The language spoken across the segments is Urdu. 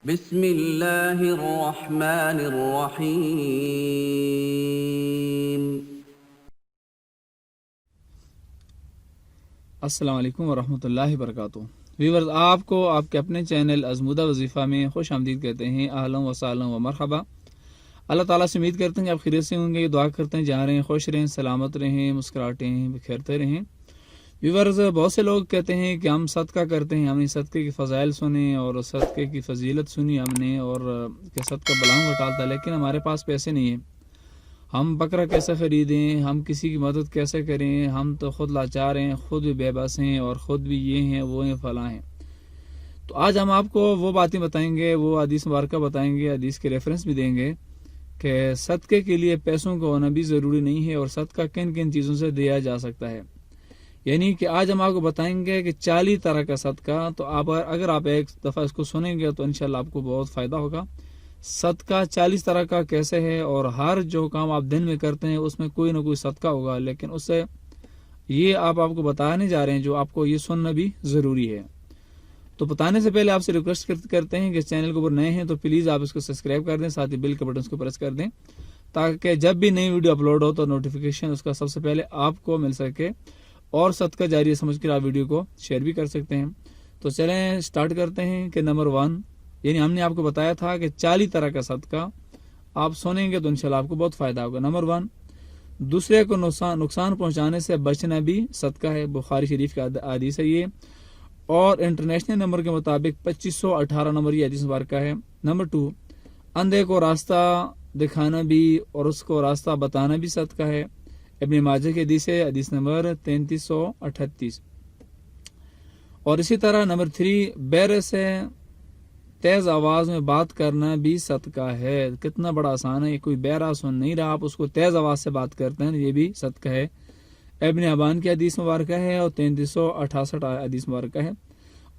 بسم اللہ الرحمن الرحیم۔ السلام علیکم ورحمۃ اللہ وبرکاتہ۔ ویورز، آپ کو آپ کے اپنے چینل ازمودہ وظیفہ میں خوش آمدید کہتے ہیں۔ اہلا و سہلا و مرحبا۔ اللہ تعالیٰ سے امید کرتے ہیں کہ آپ خیریت سے ہوں گے۔ دعا کرتے ہیں جہاں رہیں خوش رہیں، سلامت رہیں، مسکراتے ہیں، بکھیرتے رہیں۔ ویورز، بہت سے لوگ کہتے ہیں کہ ہم صدقہ کرتے ہیں، ہم نے صدقے کی فضائل سنیں اور صدقے کی فضیلت سنی ہم نے، اور کہ صدقہ بلاؤں گٹالتا ہے، لیکن ہمارے پاس پیسے نہیں ہیں۔ ہم بکرا کیسے خریدیں، ہم کسی کی مدد کیسے کریں، ہم تو خود لاچار ہیں، خود بھی بے بس ہیں، اور خود بھی یہ ہیں وہ ہیں فلاں ہیں۔ تو آج ہم آپ کو وہ باتیں بتائیں گے، وہ حدیث مبارکہ بتائیں گے، حدیث کے ریفرنس بھی دیں گے کہ صدقے کے لیے پیسوں کا ہونا بھی ضروری نہیں ہے، اور صدقہ کن کن چیزوں سے دیا جا سکتا ہے۔ یعنی کہ آج ہم آپ کو بتائیں گے کہ 40 طرح کا صدقہ، تو اگر آپ ایک دفعہ اس کو سنیں گے تو انشاءاللہ آپ کو بہت فائدہ ہوگا۔ صدقہ 40 طرح کا کیسے ہے، اور ہر جو کام آپ دن میں کرتے ہیں اس میں کوئی نہ کوئی صدقہ ہوگا، لیکن اس سے یہ آپ کو بتانے جا رہے ہیں جو آپ کو یہ سننا بھی ضروری ہے۔ تو بتانے سے پہلے آپ سے ریکویسٹ کرتے ہیں کہ اس چینل کے اوپر نئے ہیں تو پلیز آپ اس کو سبسکرائب کر دیں، ساتھ ہی بیل کے بٹن کو پریس کر دیں، تاکہ جب بھی نئی ویڈیو اپلوڈ ہو تو نوٹیفیکیشن اس کا سب سے پہلے آپ کو مل سکے، اور صدقہ جاریہ سمجھ کر آپ ویڈیو کو شیئر بھی کر سکتے ہیں۔ تو چلیں سٹارٹ کرتے ہیں کہ نمبر 1، یعنی ہم نے آپ کو بتایا تھا کہ 40 طرح کا صدقہ آپ سنیں گے تو انشاءاللہ آپ کو بہت فائدہ ہوگا۔ نمبر 1، دوسرے کو نقصان پہنچانے سے بچنا بھی صدقہ ہے۔ بخاری شریف کا حدیث ہے یہ، اور انٹرنیشنل نمبر کے مطابق 2518 نمبر یہ حدیث مبارکہ ہے۔ نمبر 2، اندھے کو راستہ دکھانا بھی اور اس کو راستہ بتانا بھی صدقہ ہے۔ ابن ماجہ کی حدیث ہے، حدیث نمبر 3338۔ اور اسی طرح نمبر 3، بیر سے تیز آواز میں بات کرنا بھی صدقہ ہے۔ کتنا بڑا آسان ہے، کوئی بہرا سن نہیں رہا، آپ اس کو تیز آواز سے بات کرتے ہیں، یہ بھی صدقہ ہے۔ ابن حبان کی حدیث مبارکہ ہے، اور 3368 حدیث مبارکہ ہے۔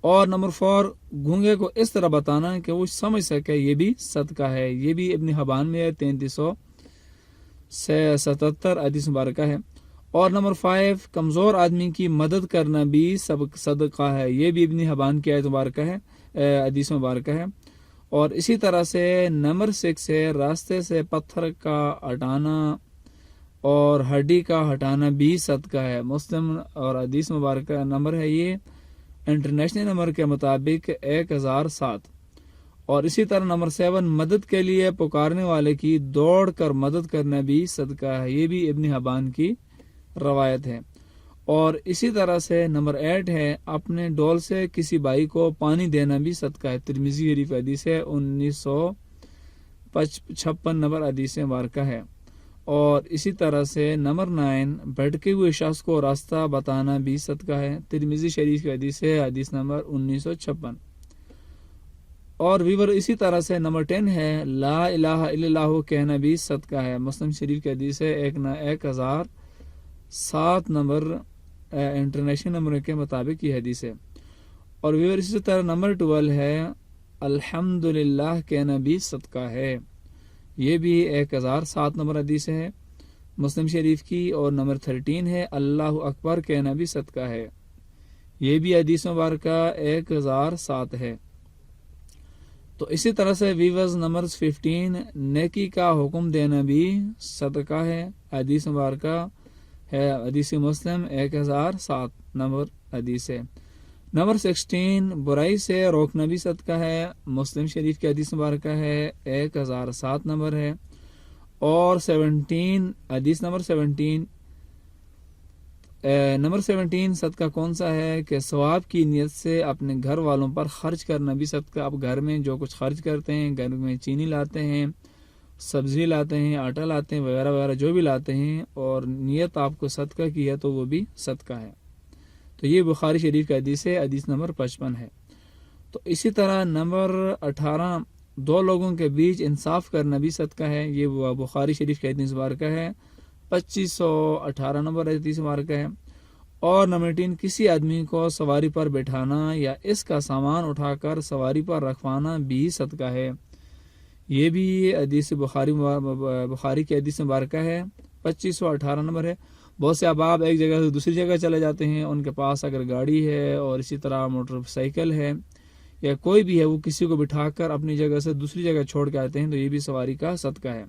اور نمبر 4، گونگے کو اس طرح بتانا کہ وہ سمجھ سکے، یہ بھی صدقہ ہے، یہ بھی ابن حبان میں ہے، 3377 حدیث مبارکہ ہے۔ اور نمبر 5، کمزور آدمی کی مدد کرنا بھی صدقہ ہے، یہ بھی ابن حبان کی آیت مبارکہ ہے، حدیث مبارکہ ہے۔ اور اسی طرح سے نمبر 6 ہے، راستے سے پتھر کا ہٹانا اور ہڈی کا ہٹانا بھی صدقہ ہے۔ مسلم اور حدیث مبارکہ نمبر ہے یہ، انٹرنیشنل نمبر کے مطابق 1007۔ اور اسی طرح نمبر 7، مدد کے لیے پکارنے والے کی دوڑ کر مدد کرنا بھی صدقہ ہے، یہ بھی ابن حبان کی روایت ہے۔ اور اسی طرح سے نمبر 8 ہے، اپنے ڈول سے کسی بھائی کو پانی دینا بھی صدقہ ہے۔ ترمذی شریف حدیث ہے، 1956 نمبر حدیث مبارکہ ہے۔ اور اسی طرح سے نمبر 9، بھٹکے ہوئے شخص کو راستہ بتانا بھی صدقہ ہے۔ ترمذی شریف کی حدیث ہے، حدیث نمبر 1956۔ اور ویور اسی طرح سے نمبر 10 ہے، لا الہ الا اللہ کہنا بھی صدقہ ہے۔ مسلم شریف کی حدیث ہے، 1007 نمبر انٹرنیشنل نمبر کے مطابق یہ حدیث ہے۔ اور ویور اسی طرح نمبر 12 ہے، الحمدللہ کہنا بھی صدقہ ہے، یہ بھی 1007 نمبر حدیث ہے مسلم شریف کی۔ اور نمبر 13 ہے، اللہ اکبر کہنا بھی صدقہ ہے، یہ بھی حدیث مبارکہ 1007 ہے۔ تو اسی طرح سے ویورز نمبر 15، نیکی کا حکم دینا بھی صدقہ ہے، حدیث مبارکہ ہے، حدیث مسلم 1007 نمبر حدیث ہے۔ نمبر 16، برائی سے روکنا بھی صدقہ ہے، مسلم شریف کی حدیث مبارکہ ہے، 1007 نمبر ہے۔ اور 17، حدیث نمبر 17 صدقہ کون سا ہے کہ ثواب کی نیت سے اپنے گھر والوں پر خرچ کرنا بھی صدقہ۔ آپ گھر میں جو کچھ خرچ کرتے ہیں، گھر میں چینی لاتے ہیں، سبزی لاتے ہیں، آٹا لاتے ہیں، وغیرہ وغیرہ جو بھی لاتے ہیں، اور نیت آپ کو صدقہ کی ہے تو وہ بھی صدقہ ہے۔ تو یہ بخاری شریف کا حدیث ہے، حدیث نمبر 55 ہے۔ تو اسی طرح نمبر 18، دو لوگوں کے بیچ انصاف کرنا بھی صدقہ ہے، یہ بخاری شریف کا حدیث مبارکہ ہے، 2518 نمبر حدیث مبارکہ ہے۔ اور نمبر 18، کسی آدمی کو سواری پر بٹھانا یا اس کا سامان اٹھا کر سواری پر رکھوانا بھی صدقہ ہے، یہ بھی حدیث بخاری کی حدیث مبارکہ ہے، 2518 نمبر ہے۔ بہت سے احباب ایک جگہ سے دوسری جگہ چلے جاتے ہیں، ان کے پاس اگر گاڑی ہے اور اسی طرح موٹر سائیکل ہے یا کوئی بھی ہے وہ کسی کو بٹھا کر اپنی جگہ سے دوسری جگہ چھوڑ کے آتے ہیں تو یہ بھی سواری کا صدقہ ہے۔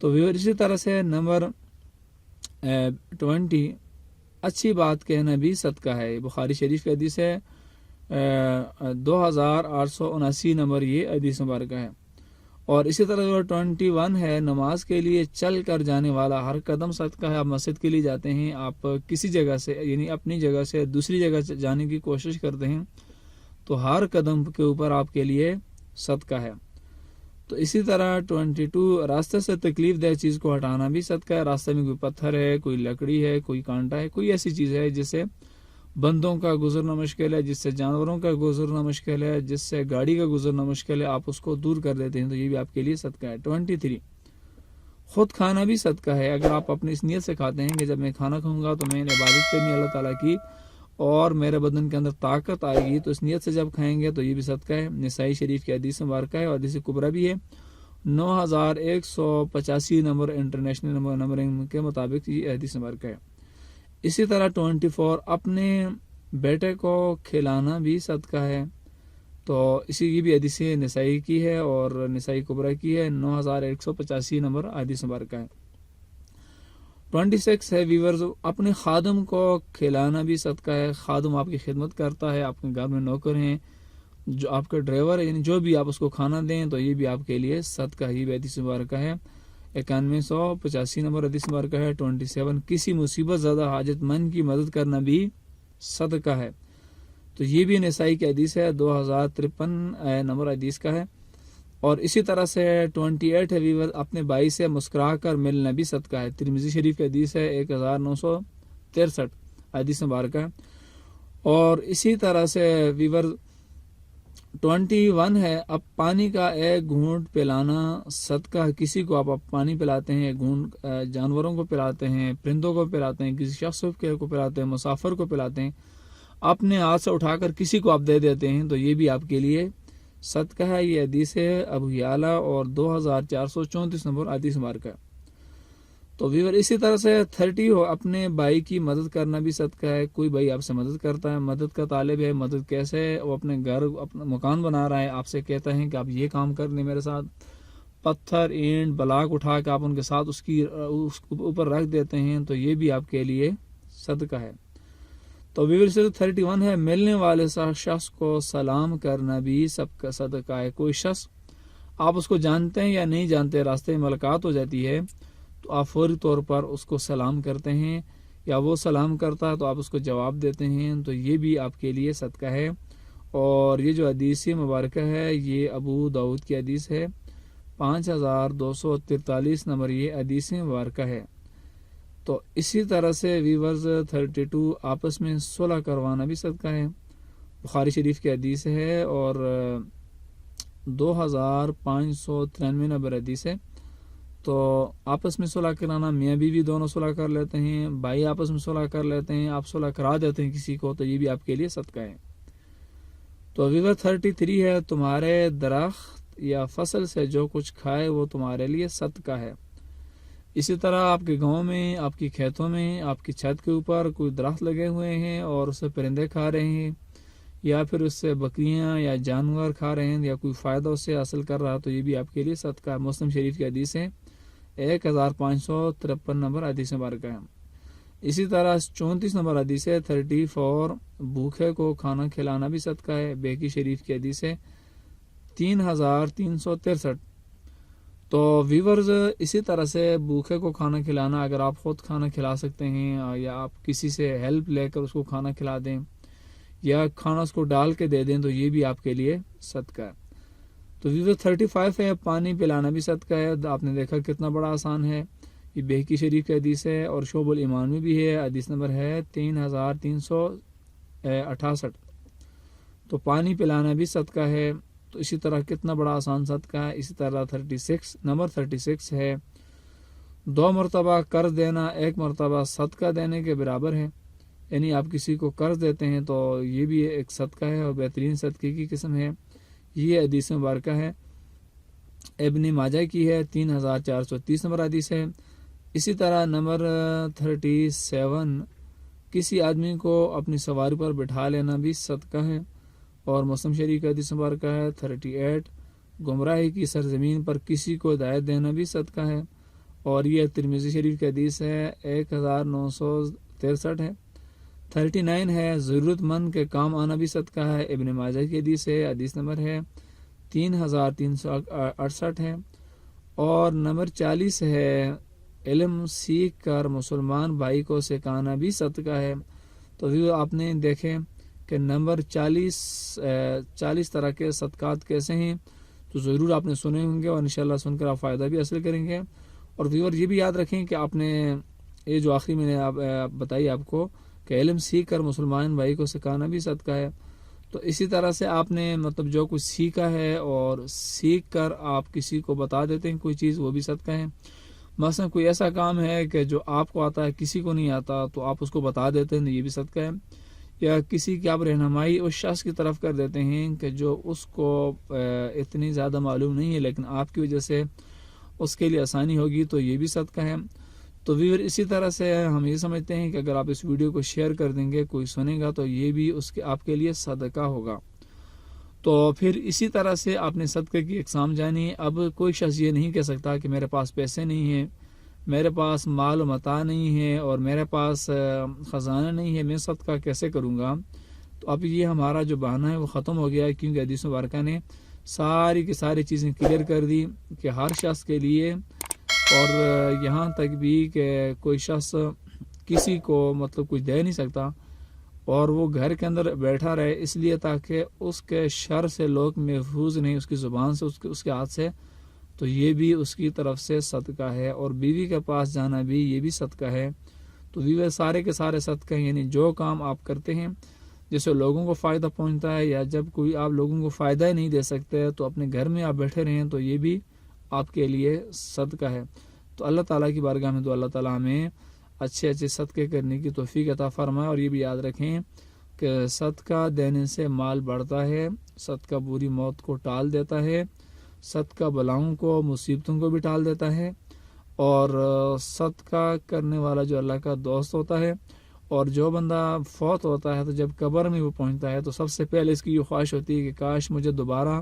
تو اسی طرح سے نمبر 20 اچھی بات کہنا بھی صدقہ ہے۔ بخاری شریف کی حدیث ہے 2879 نمبر یہ حدیث مبارکہ ہے۔ اور اسی طرح 21 ہے نماز کے لیے چل کر جانے والا ہر قدم صدقہ ہے۔ آپ مسجد کے لیے جاتے ہیں، آپ کسی جگہ سے یعنی اپنی جگہ سے دوسری جگہ جانے کی کوشش کرتے ہیں تو ہر قدم کے اوپر آپ کے لیے صدقہ ہے۔ تو اسی طرح 22 راستے سے تکلیف دہ چیز کو ہٹانا بھی صدقہ ہے۔ راستے میں کوئی پتھر ہے، کوئی لکڑی ہے، کوئی کانٹا ہے، کوئی ایسی چیز ہے جس سے بندوں کا گزرنا مشکل ہے، جس سے جانوروں کا گزرنا مشکل ہے، جس سے گاڑی کا گزرنا مشکل ہے، آپ اس کو دور کر دیتے ہیں تو یہ بھی آپ کے لیے صدقہ ہے۔ 23 خود کھانا بھی صدقہ ہے۔ اگر آپ اپنی اس نیت سے کھاتے ہیں کہ جب میں کھانا کھاؤں گا تو میں نے عبادت کرنی ہے اللہ تعالیٰ کی اور میرے بدن کے اندر طاقت آئے گی، تو اس نیت سے جب کھائیں گے تو یہ بھی صدقہ ہے۔ نسائی شریف کی حدیث مبارکہ ہے اور حدیث کبریٰ بھی ہے، 9185 نمبر انٹرنیشنل نمبرنگ کے مطابق یہ حدیث مبارکہ ہے۔ اسی طرح 24 اپنے بیٹے کو کھلانا بھی صدقہ ہے۔ تو اسی کی بھی حدیث نسائی کی ہے اور نسائی کبریٰ کی ہے، 9185 نمبر حدیث مبارکہ ہے۔ 26 ہے ویورز اپنے خادم کو کھلانا بھی صدقہ ہے۔ خادم آپ کی خدمت کرتا ہے، آپ کے گھر میں نوکر ہیں، جو آپ کا ڈرائیور ہے، یعنی جو بھی آپ اس کو کھانا دیں تو یہ بھی آپ کے لیے صدقہ ہے۔ یہ بھی حدیث مبارکہ ہے، 9185 نمبر حدیث مبارکہ ہے۔ 27 کسی مصیبت زدہ حاجت مند کی مدد کرنا بھی صدقہ ہے۔ تو یہ بھی نسائی کی حدیث ہے، 2053 نمبر حدیث کا ہے۔ اور اسی طرح سے 28 ہے ویور اپنے بھائی سے مسکرا کر ملنا بھی صدقہ ہے۔ ترمذی شریف کی حدیث ہے 1963 حدیث مبارکہ ہے۔ اور اسی طرح سے ویور 21 ہے اب پانی کا ایک گھونٹ پلانا صدقہ ہے۔ کسی کو آپ پانی پلاتے ہیں، ایک گھونٹ جانوروں کو پلاتے ہیں، پرندوں کو پلاتے ہیں، کسی شخص کو پلاتے ہیں، مسافر کو پلاتے ہیں، اپنے ہاتھ سے اٹھا کر کسی کو آپ دے دیتے ہیں تو یہ بھی آپ کے لیے صدقہ ہے۔ یہ حدیث ہے ابو یعلا اور 2434 نمبر حدیث مبارکہ ہے۔ تو ویور اسی طرح سے 30 ہو اپنے بھائی کی مدد کرنا بھی صدقہ ہے۔ کوئی بھائی آپ سے مدد کرتا ہے، مدد کا طالب ہے، مدد کیسے ہے، وہ اپنے گھر اپنا مکان بنا رہا ہے، آپ سے کہتا ہے کہ آپ یہ کام کر لیں میرے ساتھ، پتھر اینٹ بلاک اٹھا کے آپ ان کے ساتھ اس اوپر رکھ دیتے ہیں تو یہ بھی آپ کے لیے صدقہ ہے۔ تو ویور سے 31 ہے ملنے والے شخص کو سلام کرنا بھی سب کا صدقہ ہے۔ کوئی شخص آپ اس کو جانتے ہیں یا نہیں جانتے، راستے میں ملاقات ہو جاتی ہے تو آپ فوری طور پر اس کو سلام کرتے ہیں یا وہ سلام کرتا ہے تو آپ اس کو جواب دیتے ہیں تو یہ بھی آپ کے لیے صدقہ ہے۔ اور یہ جو حدیث مبارکہ ہے یہ ابو داؤد کی حدیث ہے، 5243 نمبر یہ حدیث مبارکہ ہے۔ تو اسی طرح سے ویورز 32 آپس میں صلح کروانا بھی صدقہ ہے، بخاری شریف کی حدیث ہے اور 2593 نمبر حدیث ہے۔ تو آپس میں صلح کرانا، میاں بیوی دونوں صلح کر لیتے ہیں، بھائی آپس میں صلح کر لیتے ہیں، آپ صلح کرا دیتے ہیں کسی کو تو یہ بھی آپ کے لیے صدقہ ہے۔ تو ویور 33 ہے تمہارے درخت یا فصل سے جو کچھ کھائے وہ تمہارے لیے صدقہ ہے۔ اسی طرح آپ کے گاؤں میں، آپ کی کھیتوں میں، آپ کی چھت کے اوپر کوئی درخت لگے ہوئے ہیں اور اسے پرندے کھا رہے ہیں یا پھر اس سے بکریاں یا جانور کھا رہے ہیں یا کوئی فائدہ اس سے حاصل کر رہا تو یہ بھی آپ کے لیے صدقہ ہے۔ مسلم شریف کی حدیث ہے 1553 نمبر حدیث مبارکہ ہے۔ اسی طرح 34 نمبر حدیث ہے 34 بھوکے کو کھانا کھلانا بھی صدقہ ہے۔ بیکی شریف کی حدیث ہے 3363۔ تو ویورز اسی طرح سے بھوکے کو کھانا کھلانا، اگر آپ خود کھانا کھلا سکتے ہیں یا آپ کسی سے ہیلپ لے کر اس کو کھانا کھلا دیں یا کھانا اس کو ڈال کے دے دیں تو یہ بھی آپ کے لیے صدقہ ہے۔ تو ویور 35 ہے پانی پلانا بھی صدقہ ہے۔ آپ نے دیکھا کتنا بڑا آسان ہے، یہ بیکی شریف کی حدیث ہے اور شعب الایمان میں بھی ہے، حدیث نمبر ہے 3368۔ تو پانی پلانا بھی صدقہ ہے۔ تو اسی طرح کتنا بڑا آسان صدقہ ہے۔ اسی طرح 36 ہے 2 مرتبہ قرض دینا 1 مرتبہ صدقہ دینے کے برابر ہے، یعنی آپ کسی کو قرض دیتے ہیں تو یہ بھی ایک صدقہ ہے اور بہترین صدقے کی قسم ہے۔ یہ حدیث مبارکہ ہے، ابن ماجہ کی ہے، 3430 نمبر حدیث ہے۔ اسی طرح نمبر 37 کسی آدمی کو اپنی سواری پر بٹھا لینا بھی صدقہ ہے اور مسلم شریف کا حدیث مبارکہ ہے 38، گمراہی کی سرزمین پر کسی کو ہدایت دینا بھی صدقہ ہے، اور یہ ترمذی شریف کا حدیث ہے 1963 ہے۔ 39 ہے ضرورت مند کے کام آنا بھی صدقہ ہے، ابن ماجہ کی حدیث ہے، حدیث نمبر ہے 3368 ہے۔ اور نمبر 40 ہے علم سیکھ کر مسلمان بھائی کو سکھانا بھی صدقہ ہے۔ تو آپ نے دیکھیں کہ نمبر 40 طرح کے صدقات کیسے ہیں، تو ضرور آپ نے سنے ہوں گے اور انشاءاللہ سن کر آپ فائدہ بھی حاصل کریں گے۔ اور ویور یہ بھی یاد رکھیں کہ آپ نے یہ جو آخری میں نے بتائی آپ کو کہ علم سیکھ کر مسلمان بھائی کو سکھانا بھی صدقہ ہے، تو اسی طرح سے آپ نے مطلب جو کچھ سیکھا ہے اور سیکھ کر آپ کسی کو بتا دیتے ہیں کوئی چیز، وہ بھی صدقہ ہے۔ مثلا کوئی ایسا کام ہے کہ جو آپ کو آتا ہے کسی کو نہیں آتا، تو آپ اس کو بتا دیتے ہیں، یہ بھی صدقہ ہے۔ یا کسی کی آپ رہنمائی اس شخص کی طرف کر دیتے ہیں کہ جو اس کو اتنی زیادہ معلوم نہیں ہے، لیکن آپ کی وجہ سے اس کے لیے آسانی ہوگی، تو یہ بھی صدقہ ہے۔ تو ویور اسی طرح سے ہم یہ سمجھتے ہیں کہ اگر آپ اس ویڈیو کو شیئر کر دیں گے، کوئی سنے گا، تو یہ بھی اس کے آپ کے لیے صدقہ ہوگا۔ تو پھر اسی طرح سے آپ نے صدقے کی اقسام جانی۔ اب کوئی شخص یہ نہیں کہہ سکتا کہ میرے پاس پیسے نہیں ہیں، میرے پاس مال و متاع نہیں ہے، اور میرے پاس خزانہ نہیں ہے، میں صدقہ کیسے کروں گا؟ تو اب یہ ہمارا جو بہانہ ہے وہ ختم ہو گیا ہے، کیونکہ حدیث مبارکہ نے ساری کی ساری چیزیں کلیئر کر دی کہ ہر شخص کے لیے، اور یہاں تک بھی کہ کوئی شخص کسی کو مطلب کچھ دے نہیں سکتا اور وہ گھر کے اندر بیٹھا رہے اس لیے تاکہ اس کے شر سے لوگ محفوظ نہیں، اس کی زبان سے، اس کے ہاتھ سے، تو یہ بھی اس کی طرف سے صدقہ ہے۔ اور بیوی کے پاس جانا بھی یہ بھی صدقہ ہے۔ تو بیوی سارے کے سارے صدقہ ہیں، یعنی جو کام آپ کرتے ہیں جس سے لوگوں کو فائدہ پہنچتا ہے، یا جب کوئی آپ لوگوں کو فائدہ ہی نہیں دے سکتے تو اپنے گھر میں آپ بیٹھے رہیں، تو یہ بھی آپ کے لیے صدقہ ہے۔ تو اللہ تعالیٰ کی بارگاہ میں تو اللہ تعالیٰ ہمیں اچھے اچھے صدقے کرنے کی توفیق عطا فرمائے۔ اور یہ بھی یاد رکھیں کہ صدقہ دینے سے مال بڑھتا ہے، صدقہ بری موت کو ٹال دیتا ہے، صدقہ بلاؤں کو، مصیبتوں کو بھی ٹال دیتا ہے، اور صدقہ کرنے والا جو اللہ کا دوست ہوتا ہے، اور جو بندہ فوت ہوتا ہے تو جب قبر میں وہ پہنچتا ہے تو سب سے پہلے اس کی یہ خواہش ہوتی ہے کہ کاش مجھے دوبارہ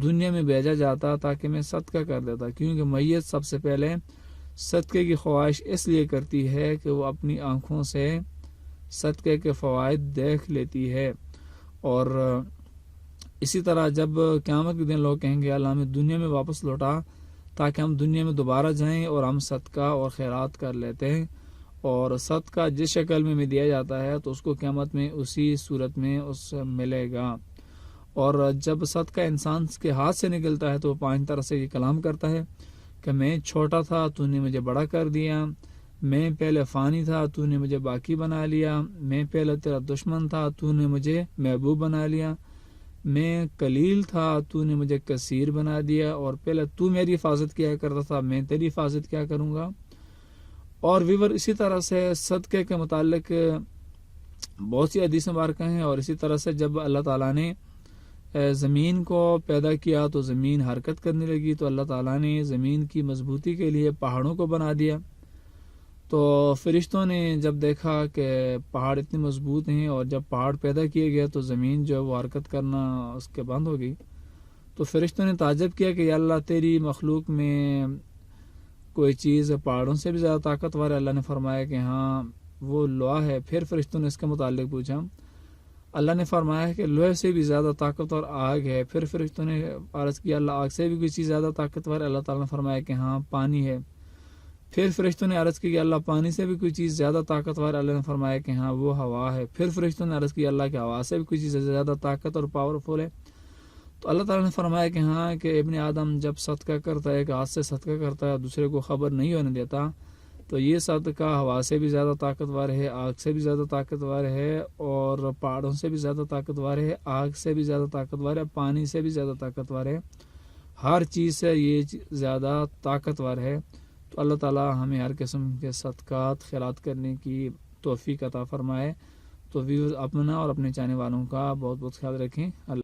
دنیا میں بھیجا جاتا تاکہ میں صدقہ کر دیتا، کیونکہ میت سب سے پہلے صدقے کی خواہش اس لیے کرتی ہے کہ وہ اپنی آنکھوں سے صدقے کے فوائد دیکھ لیتی ہے۔ اور اسی طرح جب قیامت کے دن لوگ کہیں گے اللہ ہمیں دنیا میں واپس لوٹا تاکہ ہم دنیا میں دوبارہ جائیں اور ہم صدقہ اور خیرات کر لیتے ہیں، اور صدقہ جس شکل میں دیا جاتا ہے تو اس کو قیامت میں اسی صورت میں اس سے ملے گا۔ اور جب صدقہ انسان کے ہاتھ سے نکلتا ہے تو وہ 5 طرح سے یہ کلام کرتا ہے کہ میں چھوٹا تھا تو نے مجھے بڑا کر دیا، میں پہلے فانی تھا تو نے مجھے باقی بنا لیا، میں پہلے تیرا دشمن تھا تو نے مجھے محبوب بنا لیا، میں قلیل تھا تو نے مجھے کثیر بنا دیا، اور پہلے تو میری حفاظت کیا کرتا تھا، میں تیری حفاظت کیا کروں گا۔ اور ویور اسی طرح سے صدقے کے متعلق بہت سی حدیث مبارکہ ہیں۔ اور اسی طرح سے جب اللہ تعالیٰ نے زمین کو پیدا کیا تو زمین حرکت کرنے لگی، تو اللہ تعالیٰ نے زمین کی مضبوطی کے لیے پہاڑوں کو بنا دیا۔ تو فرشتوں نے جب دیکھا کہ پہاڑ اتنے مضبوط ہیں، اور جب پہاڑ پیدا کیے گئے تو زمین جو ہے وہ حرکت کرنا اس کے بند ہو گئی، تو فرشتوں نے تعجب کیا کہ یا اللہ تیری مخلوق میں کوئی چیز پہاڑوں سے بھی زیادہ طاقتور ہے؟ اللہ نے فرمایا کہ ہاں وہ لوہا ہے۔ پھر فرشتوں نے اس کے متعلق پوچھا، اللہ نے فرمایا کہ لوہے سے بھی زیادہ طاقتور آگ ہے۔ پھر فرشتوں نے عرض کیا اللہ آگ سے بھی کوئی چیز زیادہ طاقتور ہے؟ اللہ تعالیٰ نے فرمایا کہ ہاں پانی ہے۔ پھر فرشتوں نے عرض کی کہ اللہ پانی سے بھی کوئی چیز زیادہ طاقتور ہے؟ اللہ نے فرمایا کہ ہاں وہ ہوا ہے۔ پھر فرشتوں نے عرض کی اللہ کہ ہوا سے بھی کوئی چیز زیادہ طاقت اور پاورفل ہے؟ تو اللہ تعالیٰ نے فرمایا کہ ہاں کہ ابن آدم جب صدقہ کرتا ہے، ایک ہاتھ سے صدقہ کرتا ہے، دوسرے کو خبر نہیں ہونے دیتا، تو یہ صدقہ ہوا سے بھی زیادہ طاقتور ہے، آگ سے بھی زیادہ طاقتور ہے، اور پہاڑوں سے بھی زیادہ طاقتور ہے، آگ سے بھی زیادہ طاقتور ہے، پانی سے بھی زیادہ طاقتور ہے، ہر چیز سے یہ زیادہ طاقتور ہے۔ تو اللہ تعالیٰ ہمیں ہر قسم کے صدقات خیرات کرنے کی توفیق عطا فرمائے۔ تو ویورز اپنا اور اپنے چاہنے والوں کا بہت بہت خیال رکھیں۔ اللہ